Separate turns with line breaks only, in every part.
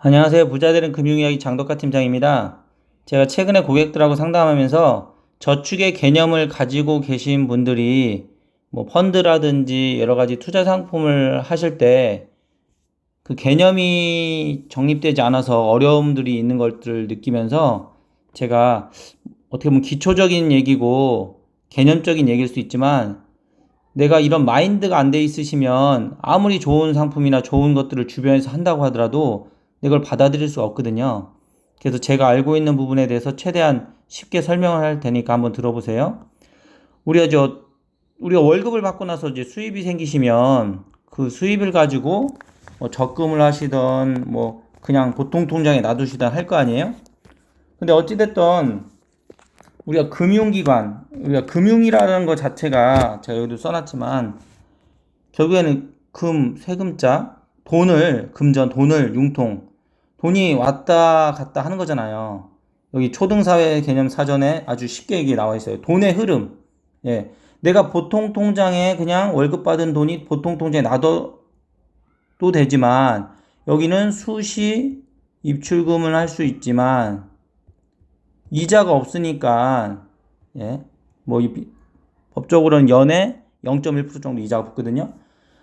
안녕하세요. 부자되는 금융이야기 장덕가 팀장입니다. 제가 최근에 고객들하고 상담하면서 저축의 개념을 가지고 계신 분들이 뭐 펀드라든지 여러 가지 투자 상품을 하실 때 그 개념이 정립되지 않아서 어려움들이 있는 것들을 느끼면서 제가 어떻게 보면 기초적인 얘기고 개념적인 얘기일 수 있지만 내가 이런 마인드가 안 돼 있으시면 아무리 좋은 상품이나 좋은 것들을 주변에서 한다고 하더라도 이걸 받아들일 수가 없거든요. 그래서 제가 알고 있는 부분에 대해서 최대한 쉽게 설명을 할 테니까 한번 들어보세요. 우리가 우리가 월급을 받고 나서 이제 수입이 생기시면 그 수입을 가지고 뭐 적금을 하시던 뭐 그냥 보통 통장에 놔두시던 할 거 아니에요? 근데 어찌됐든 우리가 금융이라는 것 자체가 제가 여기도 써놨지만 결국에는 세금자, 돈을 융통, 돈이 왔다 갔다 하는 거잖아요. 여기 초등사회 개념 사전에 아주 쉽게 얘기 나와 있어요. 돈의 흐름. 예. 내가 보통 통장에 그냥 월급 받은 돈이 보통 통장에 놔둬도 되지만, 여기는 수시 입출금을 할 수 있지만, 이자가 없으니까, 예. 뭐, 법적으로는 연에 0.1% 정도 이자가 붙거든요.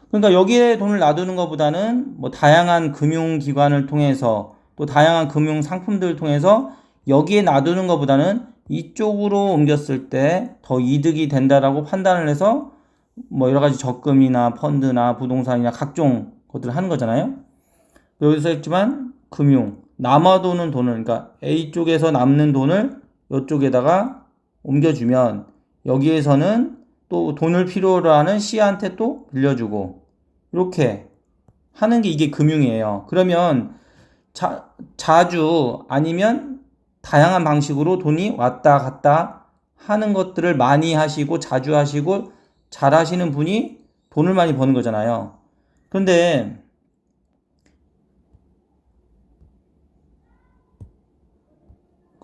그러니까 여기에 돈을 놔두는 것보다는 뭐 다양한 금융기관을 통해서 또 다양한 금융 상품들을 통해서 여기에 놔두는 것보다는 이쪽으로 옮겼을 때 더 이득이 된다라고 판단을 해서 뭐 여러 가지 적금이나 펀드나 부동산이나 각종 것들을 하는 거잖아요. 여기서 했지만 남아도는 돈을, 그러니까 A 쪽에서 남는 돈을 이쪽에다가 옮겨주면 여기에서는 또 돈을 필요로 하는 C한테 또 빌려주고 이렇게 하는 게 이게 금융이에요. 그러면 자주 아니면 다양한 방식으로 돈이 왔다 갔다 하는 것들을 많이 하시고 자주 하시고 잘 하시는 분이 돈을 많이 버는 거잖아요. 근데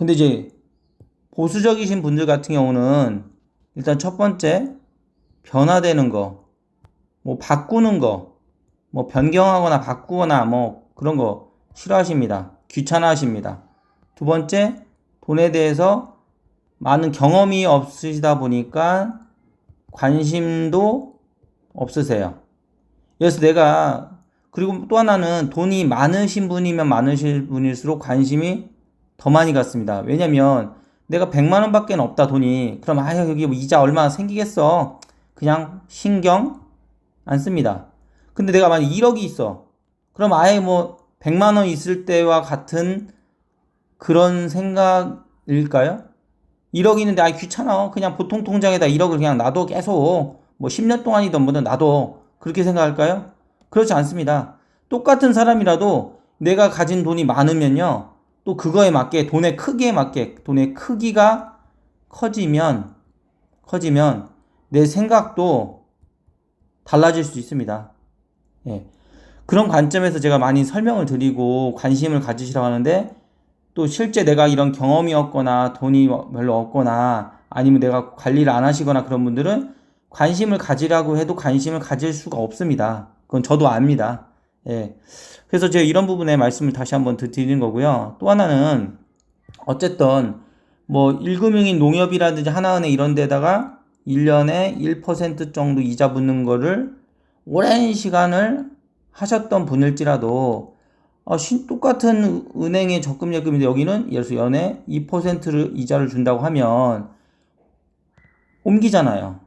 이제 보수적이신 분들 같은 경우는 일단 첫 번째 변화되는 거, 뭐 바꾸는 거, 뭐 변경하거나 바꾸거나 뭐 그런 거 싫어하십니다. 귀찮아하십니다. 두 번째, 돈에 대해서 많은 경험이 없으시다 보니까 관심도 없으세요. 그래서 그리고 또 하나는 돈이 많으신 분이면 많으신 분일수록 관심이 더 많이 갔습니다. 왜냐면 내가 100만 원밖에 없다 돈이. 그럼 여기 뭐 이자 얼마 생기겠어. 그냥 신경 안 씁니다. 근데 내가 만약 1억이 있어. 그럼 아예 뭐 100만 원 있을 때와 같은 그런 생각일까요? 1억 있는데 귀찮아. 그냥 보통 통장에다 1억을 그냥 놔둬 계속. 뭐 10년 동안이든 뭐든 놔둬. 그렇게 생각할까요? 그렇지 않습니다. 똑같은 사람이라도 내가 가진 돈이 많으면요. 또 그거에 맞게 돈의 크기에 맞게 돈의 크기가 커지면 내 생각도 달라질 수 있습니다. 예. 그런 관점에서 제가 많이 설명을 드리고 관심을 가지시라고 하는데, 또 실제 내가 이런 경험이 없거나 돈이 별로 없거나 아니면 내가 관리를 안 하시거나 그런 분들은 관심을 가지라고 해도 관심을 가질 수가 없습니다. 그건 저도 압니다. 예. 그래서 제가 이런 부분에 말씀을 다시 한번 드리는 거고요. 또 하나는 어쨌든 뭐 1금융인 농협이라든지 하나은행 이런 데다가 1년에 1% 정도 이자 붙는 거를 오랜 시간을 하셨던 분일지라도 똑같은 은행의 적금 예금인데 여기는 예를 들어서 연에 2%를 이자를 준다고 하면 옮기잖아요.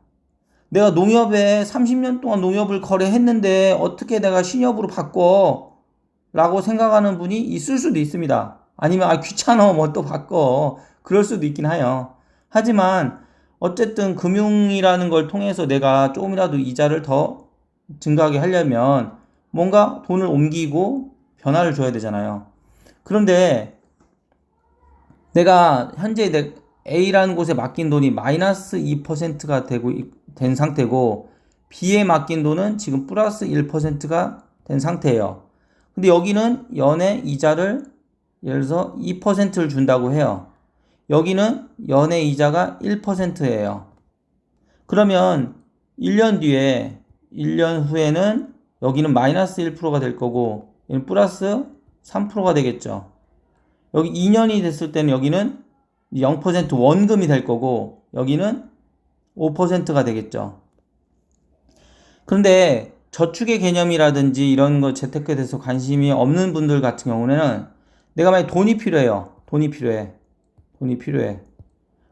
내가 농협에 30년 동안 농협을 거래했는데 어떻게 내가 신협으로 바꿔? 라고 생각하는 분이 있을 수도 있습니다. 아니면 귀찮아 뭐 또 바꿔. 그럴 수도 있긴 해요. 하지만 어쨌든 금융이라는 걸 통해서 내가 조금이라도 이자를 더 증가하게 하려면 뭔가 돈을 옮기고 변화를 줘야 되잖아요. 그런데 내가 현재 A라는 곳에 맡긴 돈이 마이너스 2%가 된 상태고 B에 맡긴 돈은 지금 플러스 1%가 된 상태예요. 근데 여기는 연에 이자를 예를 들어서 2%를 준다고 해요. 여기는 연에 이자가 1%예요. 그러면 1년 후에는 여기는 마이너스 1%가 될 거고 여기는 플러스 3%가 되겠죠. 여기 2년이 됐을 때는 여기는 0% 원금이 될 거고 여기는 5%가 되겠죠. 그런데 저축의 개념이라든지 이런 거 재테크에 대해서 관심이 없는 분들 같은 경우는 내가 만약 돈이 필요해요. 돈이 필요해.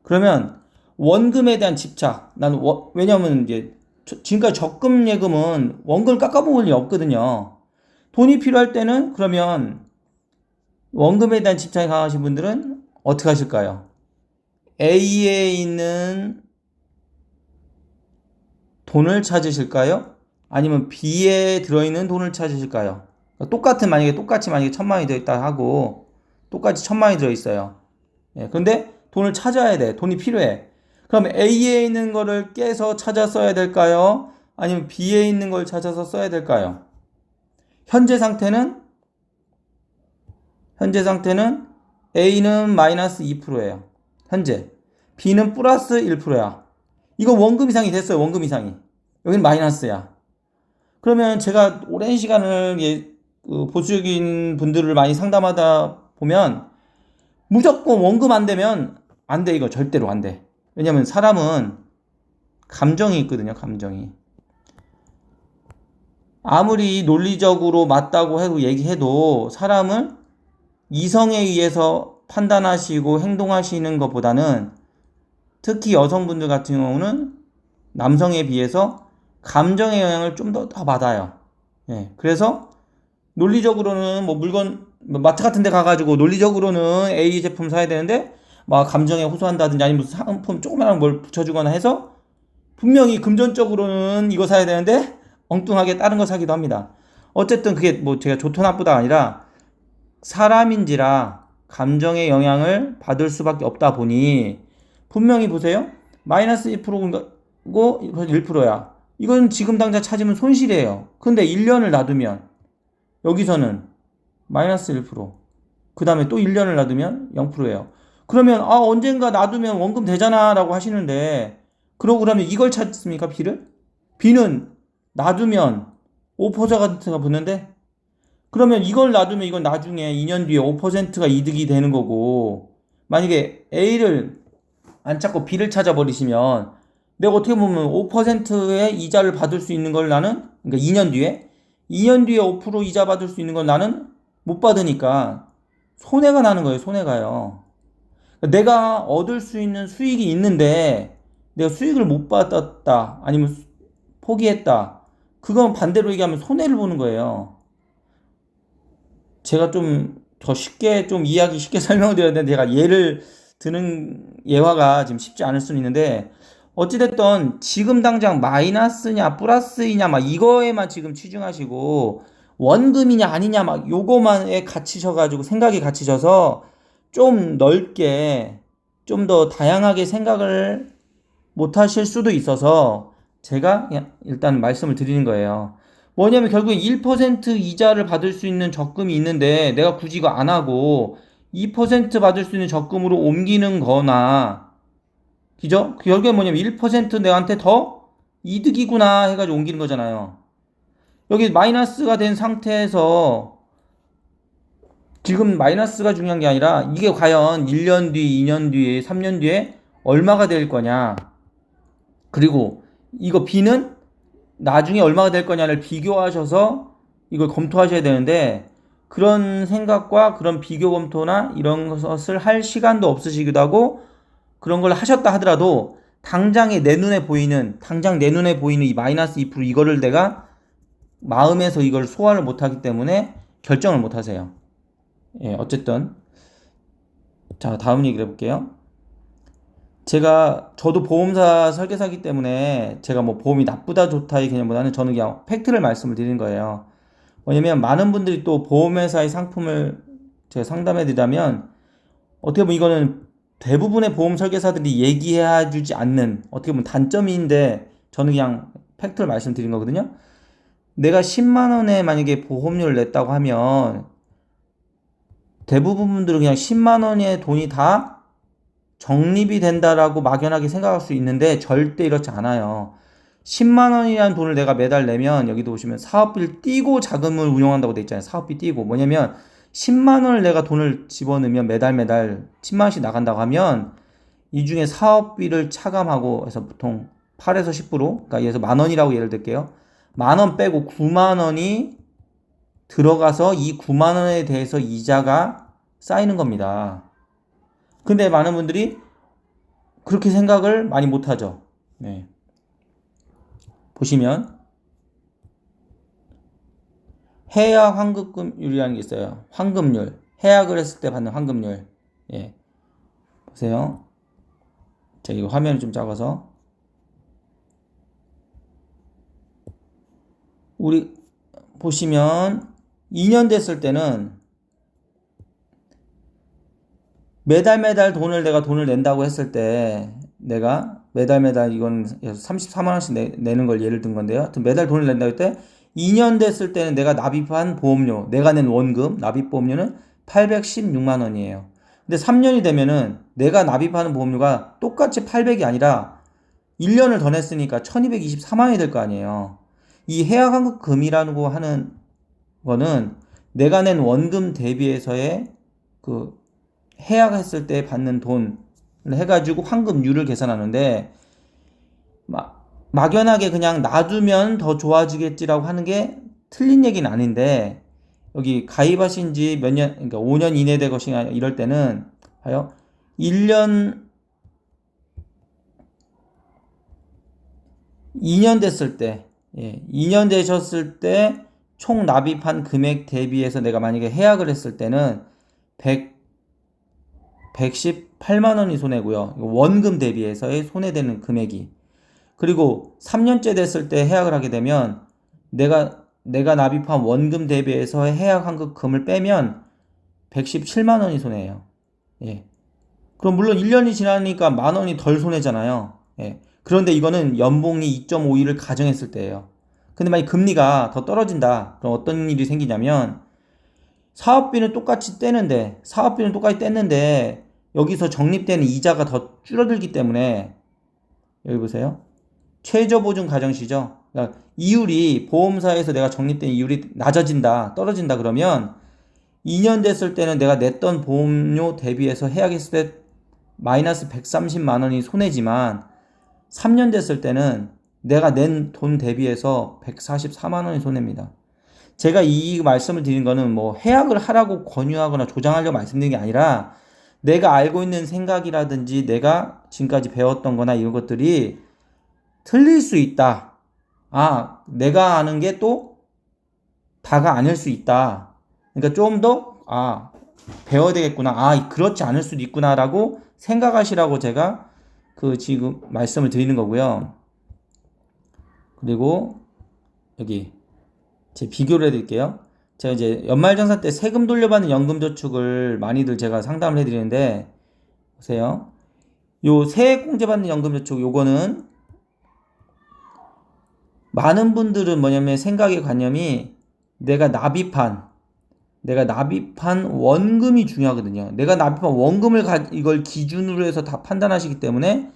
그러면 원금에 대한 집착. 왜냐면 이제 지금까지 적금 예금은 원금을 깎아먹을 일이 없거든요. 돈이 필요할 때는 그러면 원금에 대한 집착이 강하신 분들은 어떻게 하실까요? A에 있는 돈을 찾으실까요? 아니면 B에 들어있는 돈을 찾으실까요? 만약에 똑같이 1,000만 원이 들어있다 하고 똑같이 1,000만 원이 들어있어요. 예, 그런데 돈을 찾아야 돼. 돈이 필요해. 그럼 A에 있는 거를 깨서 찾아 써야 될까요? 아니면 B에 있는 걸 찾아서 써야 될까요? 현재 상태는 A는 마이너스 2%예요. 현재. B는 플러스 1%야. 이거 원금 이상이 됐어요. 원금 이상이. 여기는 마이너스야. 그러면 제가 오랜 시간을 보수적인 분들을 많이 상담하다 보면 무조건 원금 안 되면 안 돼. 이거 절대로 안 돼. 왜냐면 사람은 감정이 있거든요. 감정이. 아무리 논리적으로 맞다고 해도 얘기해도 사람은 이성에 의해서 판단하시고 행동하시는 것보다는 특히 여성분들 같은 경우는 남성에 비해서 감정의 영향을 좀 더 받아요. 예, 그래서 논리적으로는 마트 같은 데 가가지고 논리적으로는 A 제품 사야 되는데 막 감정에 호소한다든지 아니면 무슨 상품 조그마한 뭘 붙여주거나 해서 분명히 금전적으로는 이거 사야 되는데 엉뚱하게 다른 거 사기도 합니다. 어쨌든 그게 제가 좋다 나쁘다 아니라 사람인지라 감정의 영향을 받을 수밖에 없다 보니 분명히 보세요. 마이너스 2%고 1%야. 이건 지금 당장 찾으면 손실이에요. 근데 1년을 놔두면 여기서는 마이너스 1%. 그 다음에 또 1년을 놔두면 0%예요. 그러면 언젠가 놔두면 원금 되잖아 라고 하시는데 그러면 이걸 찾습니까? B는 놔두면 5%가 붙는데 그러면 이걸 놔두면 이건 나중에 2년 뒤에 5%가 이득이 되는 거고 만약에 A를 안 찾고 B를 찾아버리시면 내가 어떻게 보면 5%의 이자를 받을 수 있는 걸 나는 그러니까 2년 뒤에 5% 이자 받을 수 있는 걸 나는 못 받으니까 손해가 나는 거예요. 손해가요. 내가 얻을 수 있는 수익이 있는데 내가 수익을 못 받았다 아니면 포기했다. 그건 반대로 얘기하면 손해를 보는 거예요. 제가 좀 더 쉽게 좀 이해하기 쉽게 설명을 드려야 되는데 제가 예를 드는 예화가 지금 쉽지 않을 수는 있는데 어찌됐든 지금 당장 마이너스냐 플러스이냐 막 이거에만 지금 치중하시고 원금이냐 아니냐 막 요거만에 갇히셔가지고 생각이 갇히셔서 좀 넓게 좀 더 다양하게 생각을 못 하실 수도 있어서 제가 그냥 일단 말씀을 드리는 거예요. 뭐냐면 결국에 1% 이자를 받을 수 있는 적금이 있는데 내가 굳이 이거 안 하고 2% 받을 수 있는 적금으로 옮기는 거나 그죠? 결국에 뭐냐면 1% 내한테 더 이득이구나 해가지고 옮기는 거잖아요. 여기 마이너스가 된 상태에서 지금 마이너스가 중요한 게 아니라 이게 과연 1년 뒤, 2년 뒤에, 3년 뒤에 얼마가 될 거냐. 그리고 이거 B는 나중에 얼마가 될 거냐를 비교하셔서 이걸 검토하셔야 되는데 그런 생각과 그런 비교 검토나 이런 것을 할 시간도 없으시기도 하고 그런 걸 하셨다 하더라도 당장 내 눈에 보이는 이 마이너스 2% 이거를 내가 마음에서 이걸 소화를 못하기 때문에 결정을 못 하세요. 예, 어쨌든 자 다음 얘기를 해볼게요. 저도 보험사 설계사이기 때문에 제가 보험이 나쁘다 좋다의 개념보다는 저는 그냥 팩트를 말씀을 드리는 거예요. 왜냐면 많은 분들이 또 보험회사의 상품을 제가 상담해 드리자면 어떻게 보면 이거는 대부분의 보험 설계사들이 얘기해 주지 않는 어떻게 보면 단점인데 저는 그냥 팩트를 말씀드린 거거든요. 내가 10만 원에 만약에 보험료를 냈다고 하면 대부분 분들은 그냥 10만 원의 돈이 다 적립이 된다라고 막연하게 생각할 수 있는데 절대 이렇지 않아요. 10만 원이라는 돈을 내가 매달 내면 여기도 보시면 사업비를 띄고 자금을 운용한다고 돼 있잖아요. 사업비 띄고 뭐냐면 10만 원을 내가 돈을 집어넣으면 매달 10만 원씩 나간다고 하면 이 중에 사업비를 차감하고 해서 보통 8에서 10%, 그러니까 예를 들어서 만 원이라고 예를 들게요. 만 원 빼고 9만 원이 들어가서 이 9만 원에 대해서 이자가 쌓이는 겁니다. 근데 많은 분들이 그렇게 생각을 많이 못 하죠. 네. 보시면 해약 환급금율이라는 게 있어요. 환급률. 해약을 했을 때 받는 환급률. 예. 보세요. 자, 이거 화면이 좀 작아서. 우리 보시면 2년 됐을 때는 매달 돈을 내가 돈을 낸다고 했을 때 내가 매달 이건 34만 원씩 내는 걸 예를 든 건데요. 매달 돈을 낸다고 할 때 2년 됐을 때는 내가 납입한 보험료, 내가 낸 원금, 납입 보험료는 816만 원이에요. 근데 3년이 되면은 내가 납입하는 보험료가 똑같이 800이 아니라 1년을 더 냈으니까 1224만 원이 될 거 아니에요. 이 해약환급금이라고 하는 거는 내가 낸 원금 대비해서의 그 해약했을 때 받는 돈을 해가지고 환급률을 계산하는데 막연하게 그냥 놔두면 더 좋아지겠지라고 하는 게 틀린 얘기는 아닌데 여기 가입하신 지 몇 년, 그러니까 5년 이내 된 것이냐 이럴 때는 봐요. 1년, 2년 됐을 때, 2년 되셨을 때 총 납입한 금액 대비해서 내가 만약에 해약을 했을 때는 118만 원이 손해고요. 원금 대비해서의 손해되는 금액이. 그리고 3년째 됐을 때 해약을 하게 되면 내가 납입한 원금 대비해서 해약 환급금을 빼면 117만 원이 손해예요. 예. 그럼 물론 1년이 지나니까 만 원이 덜 손해잖아요. 예. 그런데 이거는 연봉이 2.5를 가정했을 때예요. 근데 만약 금리가 더 떨어진다. 그럼 어떤 일이 생기냐면 사업비는 똑같이 떼는데 여기서 적립되는 이자가 더 줄어들기 때문에 여기 보세요. 최저보증 가정시죠. 그러니까 이율이 보험사에서 내가 적립된 이율이 떨어진다 그러면 2년 됐을 때는 내가 냈던 보험료 대비해서 해약했을 때 마이너스 130만 원이 손해지만 3년 됐을 때는 내가 낸 돈 대비해서 144만 원이 손해입니다. 제가 이 말씀을 드린 거는 뭐 해약을 하라고 권유하거나 조장하려고 말씀드린 게 아니라 내가 알고 있는 생각이라든지 내가 지금까지 배웠던 거나 이런 것들이 틀릴 수 있다. 내가 아는 게 또 다가 아닐 수 있다. 그러니까 좀 더, 배워야 되겠구나. 그렇지 않을 수도 있구나라고 생각하시라고 제가 지금 말씀을 드리는 거고요. 그리고 여기 제 비교를 해드릴게요. 제가 이제 연말정산 때 세금 돌려받는 연금저축을 많이들 제가 상담을 해드리는데 보세요. 요 세액공제 받는 연금저축 요거는 많은 분들은 뭐냐면 생각의 관념이 내가 납입한 원금이 중요하거든요. 내가 납입한 원금을 이걸 기준으로 해서 다 판단하시기 때문에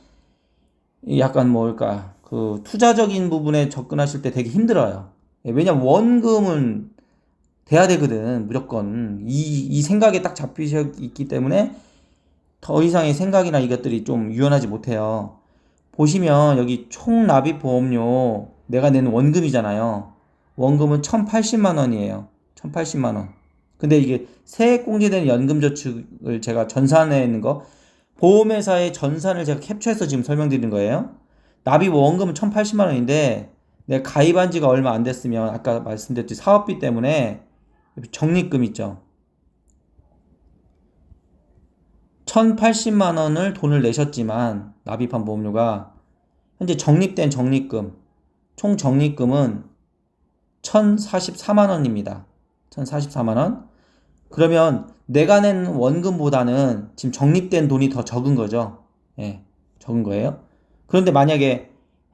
약간 뭘까 투자적인 부분에 접근하실 때 되게 힘들어요. 왜냐면 원금은 돼야 되거든 무조건 이 생각에 딱 잡히셔 있기 때문에 더 이상의 생각이나 이것들이 좀 유연하지 못해요. 보시면 여기 총 납입 보험료 내가 낸 원금이잖아요. 원금은 1080만 원이에요. 1080만 원. 근데 이게 세액공제되는 연금저축을 제가 전산해 있는 거 보험회사의 전산을 제가 캡처해서 지금 설명드리는 거예요. 납입 원금은 1080만 원인데 내가 가입한 지가 얼마 안 됐으면 아까 말씀드렸듯이 사업비 때문에 적립금 있죠. 1080만 원을 돈을 내셨지만 납입한 보험료가 현재 적립된 적립금 총 적립금은 1044만 원입니다. 1044만 원. 그러면 내가 낸 원금보다는 지금 적립된 돈이 더 적은 거죠. 적은 거예요. 그런데 만약에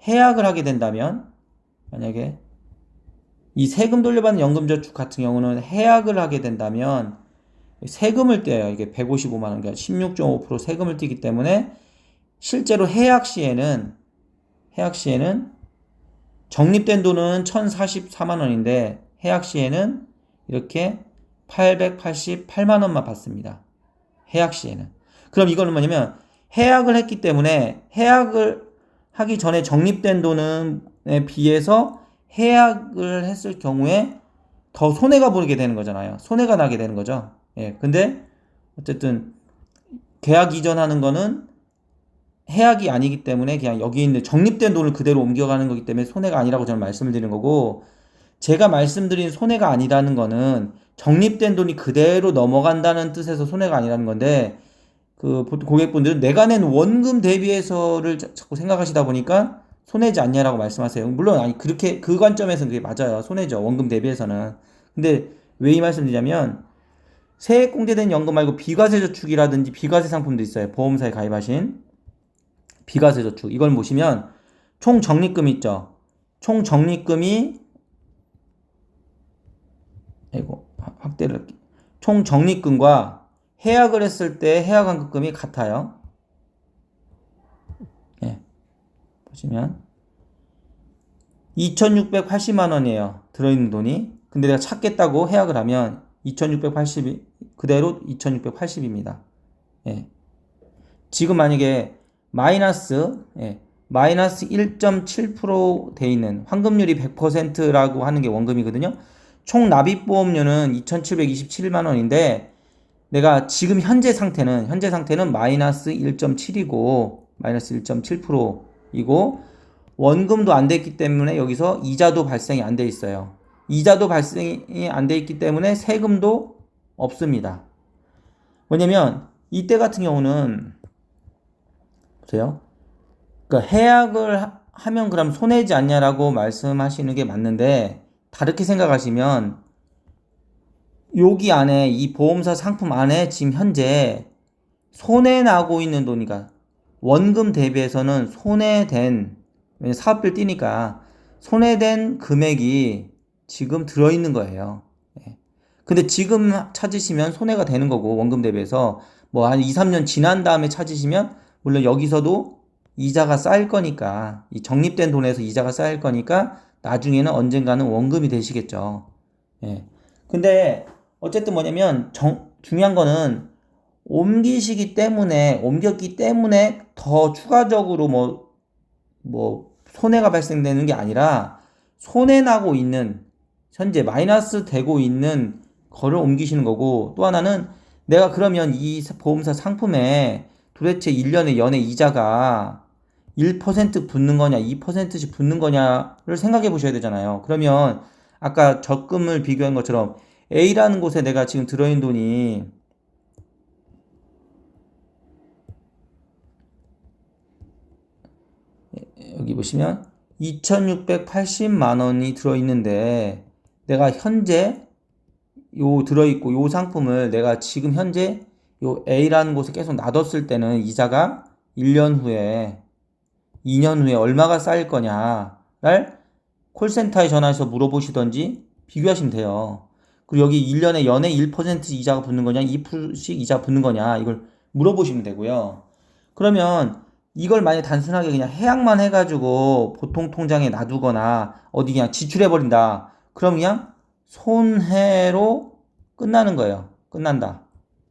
해약을 하게 된다면 만약에 이 세금 돌려받는 연금저축 같은 경우는 해약을 하게 된다면 세금을 떼요. 이게 155만 원, 그러니까 16.5% 세금을 떼기 때문에 실제로 해약 시에는 적립된 돈은 1044만 원인데 해약 시에는 이렇게 888만 원만 받습니다. 해약 시에는. 그럼 이거는 뭐냐면 해약을 했기 때문에 해약을 하기 전에 적립된 돈에 비해서 해약을 했을 경우에 더 손해가 보이게 되는 거잖아요. 손해가 나게 되는 거죠. 예. 근데 어쨌든 계약 이전하는 거는 해약이 아니기 때문에 그냥 여기 있는 적립된 돈을 그대로 옮겨가는 거기 때문에 손해가 아니라고 저는 말씀을 드리는 거고, 제가 말씀드린 손해가 아니라는 거는 적립된 돈이 그대로 넘어간다는 뜻에서 손해가 아니라는 건데, 그 보통 고객분들은 내가 낸 원금 대비해서를 자꾸 생각하시다 보니까 손해지 않냐라고 말씀하세요. 물론 아니 그렇게 그 관점에서는 그게 맞아요. 손해죠. 원금 대비해서는. 근데 왜 이 말씀드리냐면 세액공제된 연금 말고 비과세 저축이라든지 비과세 상품도 있어요. 보험사에 가입하신 비과세 저축. 이걸 보시면 총 적립금 있죠. 총 적립금이 확대를 할게요. 총 적립금과 해약을 했을 때 해약 환급금이 같아요. 예. 보시면 2,680만 원이에요. 들어있는 돈이. 근데 내가 찾겠다고 해약을 하면 2,680이 그대로 2,680입니다. 예. 지금 만약에 마이너스 1.7% 돼 있는 환급률이 100%라고 하는 게 원금이거든요. 총 납입보험료는 2,727만 원인데 내가 지금 현재 상태는 마이너스 1.7이고 마이너스 1.7%이고 원금도 안 됐기 때문에 여기서 이자도 발생이 안 돼 있어요. 이자도 발생이 안 돼 있기 때문에 세금도 없습니다. 왜냐면 이때 같은 경우는 보세요. 그러니까 해약을 하면 그럼 손해지 않냐라고 말씀하시는 게 맞는데, 다르게 생각하시면 여기 안에 이 보험사 상품 안에 지금 현재 손해나고 있는 돈이가 원금 대비해서는 손해된, 사업비를 띄니까 손해된 금액이 지금 들어있는 거예요. 근데 지금 찾으시면 손해가 되는 거고, 원금 대비해서 뭐 한 2, 3년 지난 다음에 찾으시면 물론 여기서도 이자가 쌓일 거니까, 이 적립된 돈에서 이자가 쌓일 거니까 나중에는 언젠가는 원금이 되시겠죠. 예. 근데 어쨌든 뭐냐면 중요한 거는 옮겼기 때문에 더 추가적으로 뭐 손해가 발생되는 게 아니라 손해나고 있는, 현재 마이너스 되고 있는 거를 옮기시는 거고, 또 하나는 내가 그러면 이 보험사 상품에 도대체 1년에 연에 이자가 1% 붙는 거냐 2%씩 붙는 거냐를 생각해 보셔야 되잖아요. 그러면 아까 적금을 비교한 것처럼 A라는 곳에 내가 지금 들어있는 돈이 여기 보시면 2,680만 원이 들어있는데, 내가 현재 요 들어있고 요 상품을 내가 지금 현재 요 A라는 곳에 계속 놔뒀을 때는 이자가 1년 후에 2년 후에 얼마가 쌓일 거냐를 콜센터에 전화해서 물어보시던지 비교하시면 돼요. 그리고 여기 1년에 연에 1% 이자가 붙는 거냐 2%씩 이자 붙는 거냐 이걸 물어보시면 되고요. 그러면 이걸 만약 단순하게 그냥 해약만 해가지고 보통 통장에 놔두거나 어디 그냥 지출해버린다. 그럼 그냥 손해로 끝나는 거예요. 끝난다.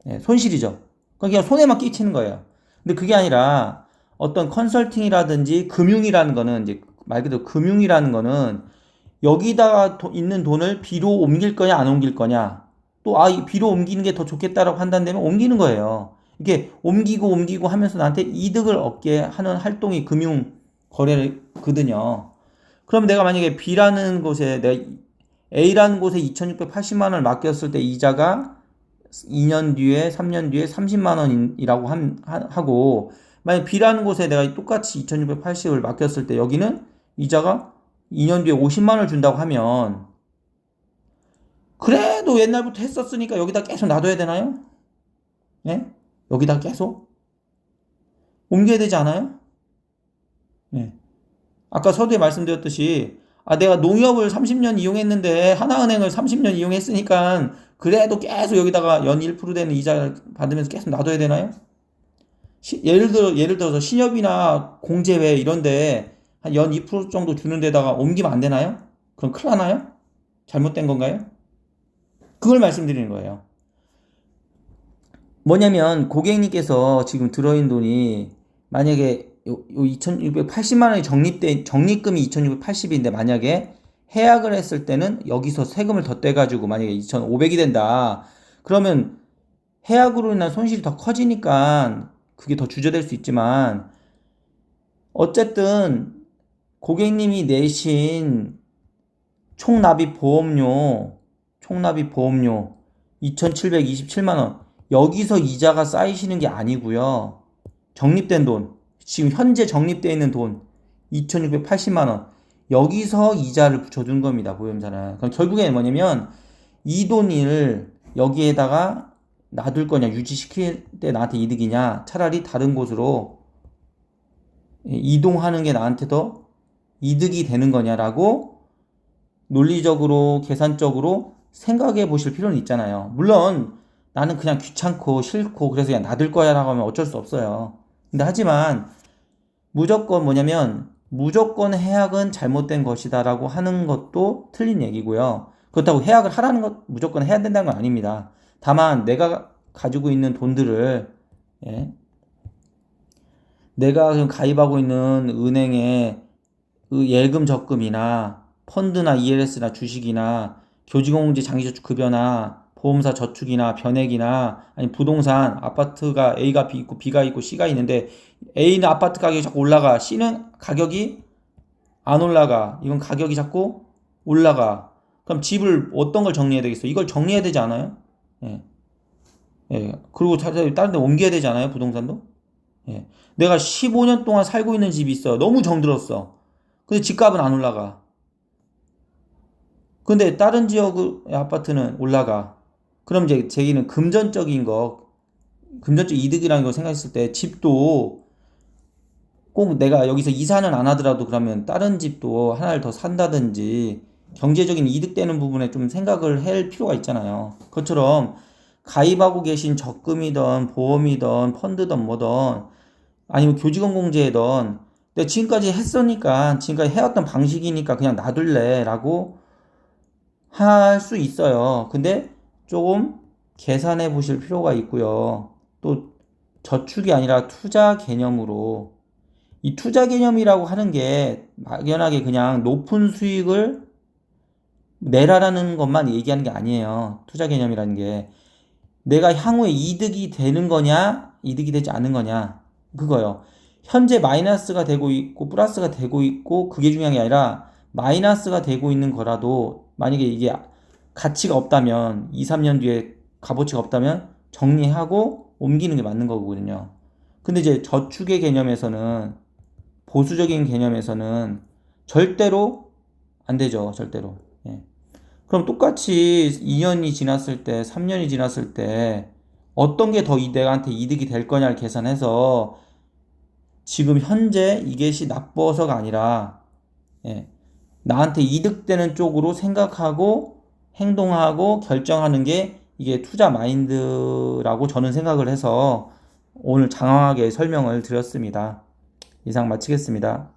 예, 손실이죠. 그냥 손해만 끼치는 거예요. 근데 그게 아니라 어떤 컨설팅이라든지 금융이라는 거는, 이제 말 그대로 금융이라는 거는 여기다가 있는 돈을 B로 옮길 거냐 안 옮길 거냐, 또 이 B로 옮기는 게 더 좋겠다라고 판단되면 옮기는 거예요. 이게 옮기고 하면서 나한테 이득을 얻게 하는 활동이 금융 거래거든요. 그럼 내가 만약에 B라는 곳에 내가 A라는 곳에 2,680만 원을 맡겼을 때 이자가 2년 뒤에 3년 뒤에 30만 원이라고 하고, 만약 B라는 곳에 내가 똑같이 2,680을 맡겼을 때 여기는 이자가 2년 뒤에 50만 원을 준다고 하면, 그래도 옛날부터 했었으니까 여기다 계속 놔둬야 되나요? 예? 여기다 계속 옮겨야 되지 않아요? 예. 아까 서두에 말씀드렸듯이 내가 농협을 30년 이용했는데 하나은행을 30년 이용했으니까 그래도 계속 여기다가 연 1% 되는 이자를 받으면서 계속 놔둬야 되나요? 예를 들어서 신협이나 공제회 이런데 한 연 2% 정도 주는 데다가 옮기면 안 되나요? 그럼 큰일 나나요? 잘못된 건가요? 그걸 말씀드리는 거예요. 뭐냐면 고객님께서 지금 들어있는 돈이 만약에 요 2680만 원이 적립금이 2680인데 만약에 해약을 했을 때는 여기서 세금을 더 떼가지고 만약에 2500이 된다. 그러면 해약으로 인한 손실이 더 커지니까 그게 더 주저될 수 있지만 어쨌든 고객님이 내신 총납입 보험료 2727만 원. 여기서 이자가 쌓이시는 게 아니고요. 적립된 돈, 지금 현재 적립되어 있는 돈 2680만 원. 여기서 이자를 붙여준 겁니다. 보험사는. 그럼 결국에는 뭐냐면 이 돈을 여기에다가 놔둘 거냐, 유지시킬 때 나한테 이득이냐, 차라리 다른 곳으로 이동하는 게 나한테 더 이득이 되는 거냐라고 논리적으로, 계산적으로 생각해 보실 필요는 있잖아요. 물론 나는 그냥 귀찮고 싫고 그래서 그냥 놔둘 거야 라고 하면 어쩔 수 없어요. 근데 하지만 무조건 뭐냐면 무조건 해약은 잘못된 것이다 라고 하는 것도 틀린 얘기고요. 그렇다고 해약을 하라는 것 무조건 해야 된다는 건 아닙니다. 다만 내가 가지고 있는 돈들을 예? 내가 지금 가입하고 있는 은행에 예금 적금이나 펀드나 ELS나 주식이나 교직원공제 장기저축급여나 보험사 저축이나 변액이나 아니 부동산 아파트가 A가 B 있고 B가 있고 C가 있는데 A는 아파트 가격이 자꾸 올라가 C는 가격이 안 올라가. 이건 가격이 자꾸 올라가. 그럼 집을 어떤 걸 정리해야 되겠어? 이걸 정리해야 되지 않아요? 예. 예. 그리고 다른 데 옮겨야 되지 않아요? 부동산도? 예. 내가 15년 동안 살고 있는 집이 있어. 너무 정들었어. 근데 집값은 안 올라가. 근데 다른 지역의 아파트는 올라가. 그럼 이제 제기는 금전적 이득이라는 걸 생각했을 때 집도 꼭 내가 여기서 이사는 안 하더라도 그러면 다른 집도 하나를 더 산다든지 경제적인 이득되는 부분에 좀 생각을 할 필요가 있잖아요. 그것처럼 가입하고 계신 적금이든 보험이든 펀드든 뭐든 아니면 교직원 공제든 내가 지금까지 했으니까 지금까지 해왔던 방식이니까 그냥 놔둘래 라고 할 수 있어요. 근데 조금 계산해 보실 필요가 있고요. 또 저축이 아니라 투자 개념으로 이 투자 개념이라고 하는 게 막연하게 그냥 높은 수익을 내라라는 것만 얘기하는 게 아니에요. 투자 개념이라는 게 내가 향후에 이득이 되는 거냐, 이득이 되지 않는 거냐 그거요. 현재 마이너스가 되고 있고 플러스가 되고 있고 그게 중요한 게 아니라 마이너스가 되고 있는 거라도 만약에 이게 가치가 없다면 2, 3년 뒤에 값어치가 없다면 정리하고 옮기는 게 맞는 거거든요. 근데 이제 저축의 개념에서는 보수적인 개념에서는 절대로 안 되죠. 절대로. 예. 그럼 똑같이 2년이 지났을 때, 3년이 지났을 때 어떤 게 더 내한테 이득이 될 거냐를 계산해서 지금 현재 이것이 나빠서가 아니라 예, 나한테 이득되는 쪽으로 생각하고 행동하고 결정하는 게 이게 투자 마인드라고 저는 생각을 해서 오늘 장황하게 설명을 드렸습니다. 이상 마치겠습니다.